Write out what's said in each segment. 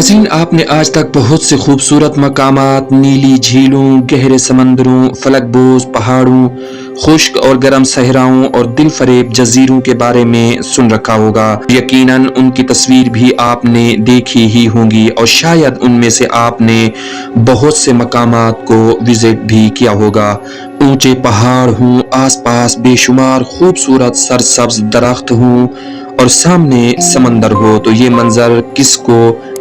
नाज़रीन, आपने आज तक बहुत से खूबसूरत मकामात, नीली झीलों, गहरे समंदरों, फलकबोज पहाड़ों, खुश्क और गर्म सहराओं और दिल फरेब जजीरों के बारे में सुन रखा होगा। यकीनन उनकी तस्वीर भी आपने देखी ही होंगी और शायद उनमें से आपने बहुत से मकामात को विजिट भी किया होगा। ऊंचे पहाड़ हों, आसपास बेशुमार खूबसूरत सरसब्ज दरख्त हों और सामने समंदर हो, तो ये मंजर किसको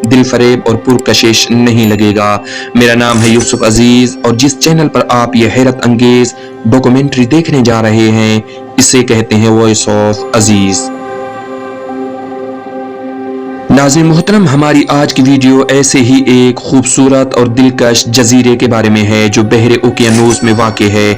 दिल फरेब और पुरकशिश नहीं लगेगा। मेरा नाम है यूसुफ अजीज और जिस चैनल पर आप ये हैरत अंगेज डॉक्यूमेंट्री देखने जा रहे हैं, इसे कहते हैं वॉइस ऑफ अजीज। नाज़रीन मोहतरम, हमारी आज की वीडियो ऐसे ही एक खूबसूरत और दिलकश जजीरे के बारे में है जो बहरे ओकियानूस में वाक़ है।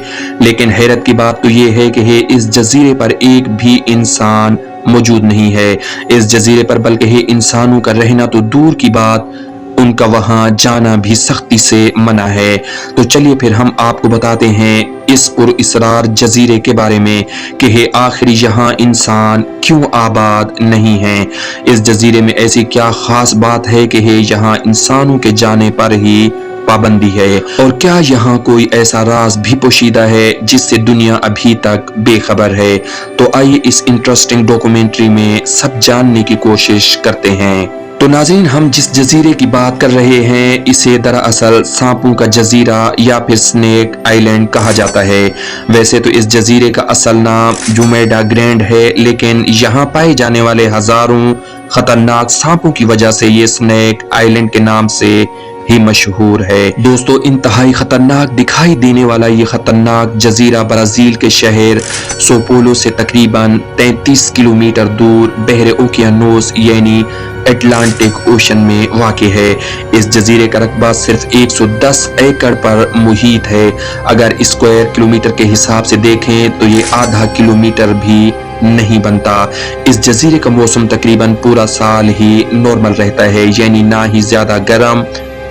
लेकिन हैरत की बात तो ये है कि इस जजीरे पर एक भी इंसान मौजूद नहीं है। इस जजीरे पर बल्कि इंसानों का रहना तो दूर की बात, उनका वहां जाना भी सख्ती से मना है। तो चलिए फिर हम आपको बताते हैं इस पुरअसरार जजीरे के बारे में कि आखिर यहाँ इंसान क्यों आबाद नहीं है। इस जजीरे में ऐसी क्या खास बात है कि यहाँ इंसानों के जाने पर ही पाबंदी है, और क्या यहाँ कोई ऐसा राज भी पोशीदा है जिससे दुनिया अभी तक बेखबर है। तो आइए इस इंटरेस्टिंग डॉक्यूमेंट्री में सब जानने की कोशिश करते हैं। तो नाज़रीन, हम जिस जजीरे की बात कर रहे हैं इसे दरअसल सांपों का जजीरा या फिर स्नेक आइलैंड कहा जाता है। वैसे तो इस जजीरे का असल नाम जुमेडा ग्रैंड है, लेकिन यहाँ पाए जाने वाले हजारों खतरनाक सांपों की वजह से ये स्नेक आइलैंड के नाम से ही मशहूर है। दोस्तों, इंतहाई खतरनाक दिखाई देने वाला ये खतरनाक जजीरा ब्राजील के शहर सो पोलो से तकरीबन 33 किलोमीटर दूर बहरे ओकियानूस यानी अटलांटिक ओशन में वाक़ है। इस जजीरे का रकबा सिर्फ 110 एकड़ पर मुहित है। अगर स्क्वायर किलोमीटर के हिसाब से देखें तो ये आधा किलोमीटर भी नहीं बनता। इस जजीरे का मौसम तकरीबन पूरा साल ही नॉर्मल रहता है, यानी ना ही ज्यादा गर्म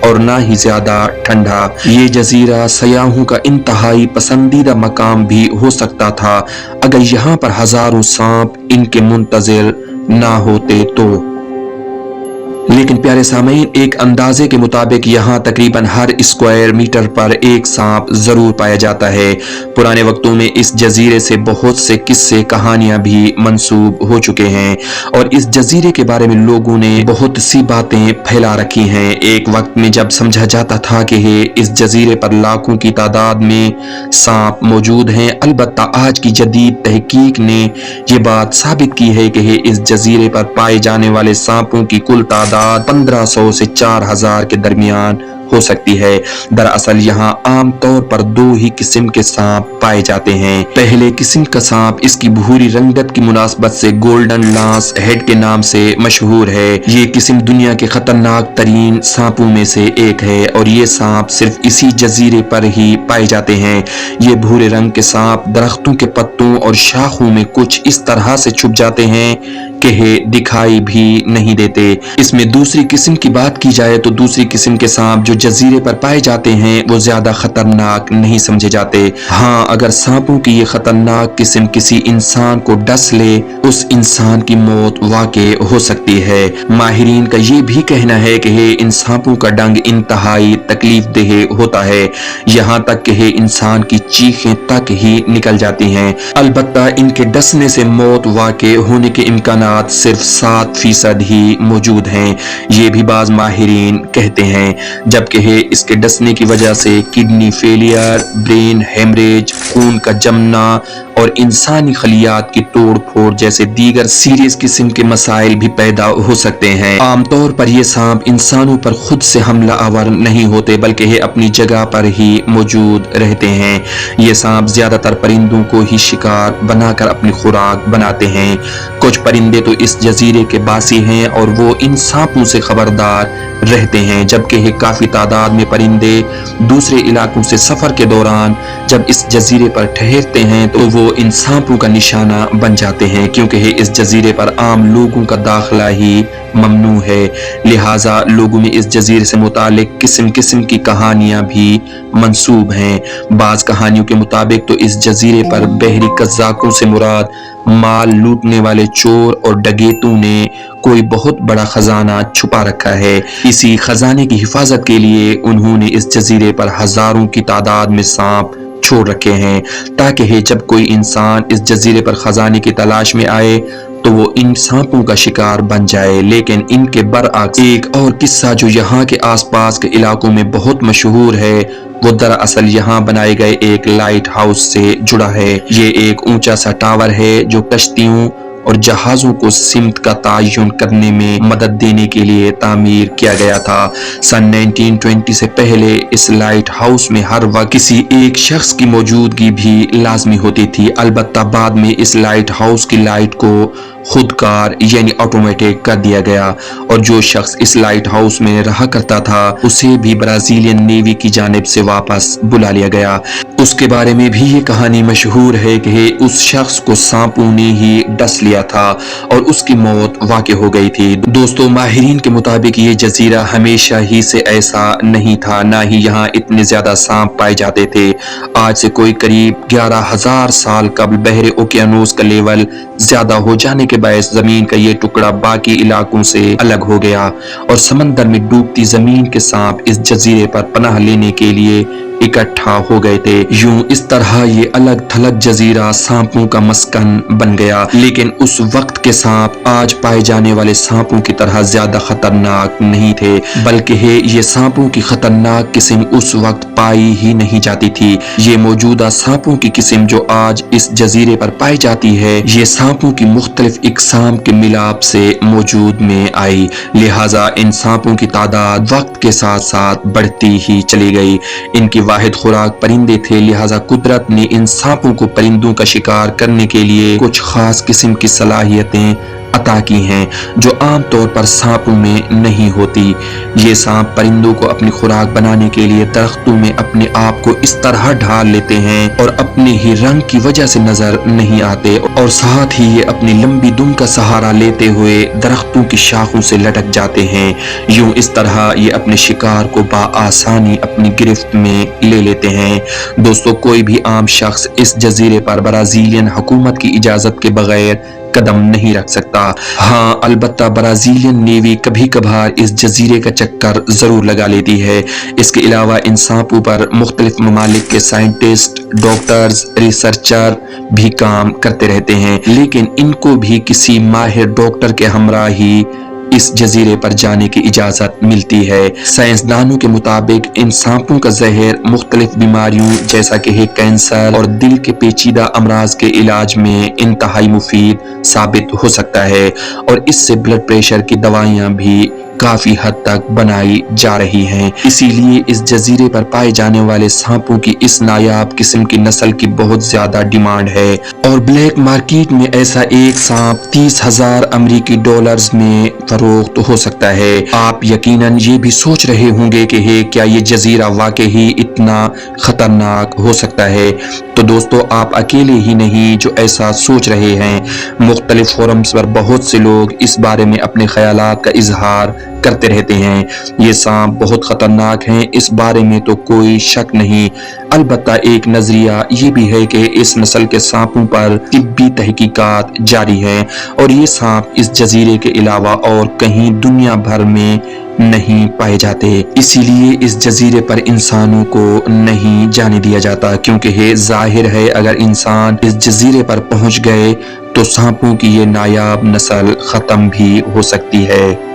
और ना ही ज्यादा ठंडा। ये जजीरा सयाहों का इंतहाई पसंदीदा मकाम भी हो सकता था अगर यहाँ पर हजारों सांप इनके मुंतजिर ना होते तो। लेकिन प्यारे सामीन, एक अंदाजे के मुताबिक यहाँ तकरीबन हर स्क्वायर मीटर पर एक सांप जरूर पाया जाता है। पुराने वक्तों में इस जजीरे से बहुत से किस्से कहानियां भी मंसूब हो चुके हैं और इस जजीरे के बारे में लोगों ने बहुत सी बातें फैला रखी हैं। एक वक्त में जब समझा जाता था कि इस जजीरे पर लाखों की तादाद में सांप मौजूद हैं, अलबत्ता आज की जदीद तहकीक ने ये बात साबित की है कि इस जजीरे पर पाए जाने वाले सांपों की कुल तादाद 1500 से 4000 के दरमियान हो सकती है। दरअसल यहाँ आम तौर पर दो ही किस्म के सांप पाए जाते हैं। पहले किस्म का सांप इसकी भूरी रंगत की मुनासबत से गोल्डन लांस हेड के नाम से मशहूर है। ये किस्म दुनिया के खतरनाक तरीन सांपों में से एक है और ये सांप सिर्फ इसी जजीरे पर ही पाए जाते हैं। ये भूरे रंग के सांप दरख्तों के पत्तों और शाखों में कुछ इस तरह से छुप जाते हैं कि दिखाई भी नहीं देते। इसमें दूसरी किस्म की बात की जाए तो दूसरी किस्म के सांप जो जजीरे पर पाए जाते हैं वो ज्यादा खतरनाक नहीं समझे जाते। हाँ, अगर सांपों की ये खतरनाक किस्म किसी इंसान को डस ले, उस इंसान की मौत वाक़ई हो सकती है। माहिरीन का ये भी कहना है कि इन सांपों का डंग इंतहाई तकलीफ देह होता है, यहाँ तक कि इंसान की चीखें तक ही निकल जाती हैं। अलबत्ता इनके डसने से मौत वाक़ई होने के इम्कानात सिर्फ 7% ही मौजूद हैं, ये भी बाज माहिरीन कहते हैं। जबकि इसके डसने की वजह से किडनी फेलियर, ब्रेन हेमरेज, खून का जमना और इंसानी खलियात की तोड़ फोड़ जैसे दीगर सीरियस किस्म के मसाइल भी पैदा हो सकते हैं। आमतौर पर ये सांप इंसानों पर खुद से हमला आवर नहीं होते, बल्कि अपनी जगह पर ही मौजूद रहते हैं। ये सांप ज्यादातर परिंदों को ही शिकार बनाकर अपनी खुराक बनाते हैं। कुछ परिंदे तो इस जजीरे के बासी हैं और वो इन सांपों से खबरदार रहते हैं, जबकि काफी तादाद में परिंदे दूसरे इलाकों से सफर के दौरान जब इस जजीरे पर ठहरते हैं तो वो इन सांपों का निशाना बन जाते हैं, क्योंकि इस जजीरे पर आम लोगों का दाखिला ही ममनू है। लिहाजा लोगों में इस जजीरे से मुतालिक किस्म किस्म की कहानियां भी मंसूब हैं। बाज कहानियों के मुताबिक तो इस जजीरे पर बहरी कज़ाकों से मुराद माल लूटने वाले चोर और डकैतों ने कोई बहुत बड़ा खजाना छुपा रखा है। इसी खजाने की हिफाजत के लिए उन्होंने इस जजीरे पर हजारों की तादाद में सांप छोड़ रखे हैं, ताकि जब कोई इंसान इस जजीरे पर खजाने की तलाश में आए तो वो इन सांपों का शिकार बन जाए। लेकिन इनके बरअक्स एक और किस्सा जो यहाँ के आसपास के इलाकों में बहुत मशहूर है, वो दरअसल यहाँ बनाए गए एक लाइट हाउस से जुड़ा है। ये एक ऊंचा सा टावर है जो कश्तियों और जहाजों को सिमत का तयन करने में मदद देने के लिए तामीर किया गया था। सन 1920 से पहले इस लाइट हाउस में हर वक्त किसी एक शख्स की मौजूदगी भी लाजमी होती थी। अलबत्ता बाद में इस लाइट हाउस की लाइट को खुदकार यानी ऑटोमेटिक कर दिया गया और जो शख्स इस लाइट हाउस में रहा करता था उसे भी ब्राजीलियन नेवी की जानिब से वापस बुला लिया गया। उसके बारे में भी ये कहानी मशहूर है कि उस शख्स को सांपों ने ही डस लिया था और उसकी मौत वाक़ हो गई थी। दोस्तों, माहिरीन के मुताबिक ये जजीरा हमेशा ही से ऐसा नहीं था, ना ही यहाँ इतने ज्यादा सांप पाए जाते थे। आज से कोई करीब 11,000 साल कबल बहरे ओकियानूस का लेवल ज्यादा हो जाने के बायस जमीन का ये टुकड़ा बाकी इलाकों से अलग हो गया और समंदर में डूबती जमीन के सांप इस जजीरे पर पनाह लेने के लिए इकट्ठा हो गए थे। यूं इस तरह ये अलग थलग जजीरा सांपों का मस्कन बन गया। लेकिन उस वक्त के सांप आज पाए जाने वाले सांपों की तरह ज्यादा खतरनाक नहीं थे, बल्कि ये सांपों की खतरनाक किस्म उस वक्त पाई ही नहीं जाती थी। ये मौजूदा सांपों की किस्म जो आज इस जजीरे पर पाई जाती है, ये सांपों की मुख्तलिफ इकसाम के मिलाप से मौजूद में आई। लिहाजा इन सांपों की तादाद वक्त के साथ साथ बढ़ती ही चली गई। इनकी वाहिद खुराक परिंदे थे, लिहाजा कुदरत ने इन सांपों को परिंदों का शिकार करने के लिए कुछ खास किस्म की सलाहियतें अता की हैं जो आम तौर पर सांपों में नहीं होती। ये सांप परिंदों को अपनी खुराक बनाने के लिए दरख्तों में अपने आप को इस तरह ढाल लेते हैं और अपने ही रंग की वजह से नजर नहीं आते और साथ ही ये अपनी लंबी दुम का सहारा लेते हुए दरख्तों की शाखों से लटक जाते हैं। यूं इस तरह ये अपने शिकार को बआसानी अपनी गिरफ्त में ले लेते हैं। दोस्तों, कोई भी आम शख्स इस जजीरे पर ब्राजीलियन हुकूमत की इजाजत के बगैर कदम नहीं रख सकता। हाँ, अलबत्ता ब्राजीलियन नेवी कभी कभार इस जजीरे का चक्कर जरूर लगा लेती है। इसके अलावा इन सांपों पर मुख्तलिफ ममालिक के साइंटिस्ट, डॉक्टर्स, रिसर्चर भी काम करते रहते हैं, लेकिन इनको भी किसी माहिर डॉक्टर के हमरा ही इस जजीरे पर जाने की इजाजत मिलती है। साइंसदानों के मुताबिक इन सांपों का जहर मुख्तलिफ बीमारियों जैसा कि कैंसर और दिल के पेचीदा अमराज के इलाज में इंतहाई मुफीद साबित हो सकता है और इससे ब्लड प्रेशर की दवाइयां भी काफी हद तक बनाई जा रही हैं। इसीलिए इस जजीरे पर पाए जाने वाले सांपों की इस नायाब किस्म की नस्ल की बहुत ज्यादा डिमांड है और ब्लैक मार्केट में ऐसा एक सांप 30,000 अमेरिकी डॉलर्स में फरोख्त हो सकता है। आप यकीनन ये भी सोच रहे होंगे कि क्या ये जजीरा वाकई ही इतना खतरनाक हो सकता है। तो दोस्तों, आप अकेले ही नहीं जो ऐसा सोच रहे हैं। मुख्तलिफ फोरम्स पर बहुत से लोग इस बारे में अपने ख्यालात का इजहार करते रहते हैं। ये सांप बहुत खतरनाक हैं, इस बारे में तो कोई शक नहीं। अलबत्ता एक नजरिया ये भी है कि इस नस्ल के सांपों पर तिब्बी तहकीकात जारी है और ये सांप इस जजीरे के अलावा और कहीं दुनिया भर में नहीं पाए जाते। इसीलिए इस जजीरे पर इंसानों को नहीं जाने दिया जाता, क्योंकि ये जाहिर है अगर इंसान इस जजीरे पर पहुंच गए तो सांपों की ये नायाब नस्ल खत्म भी हो सकती है।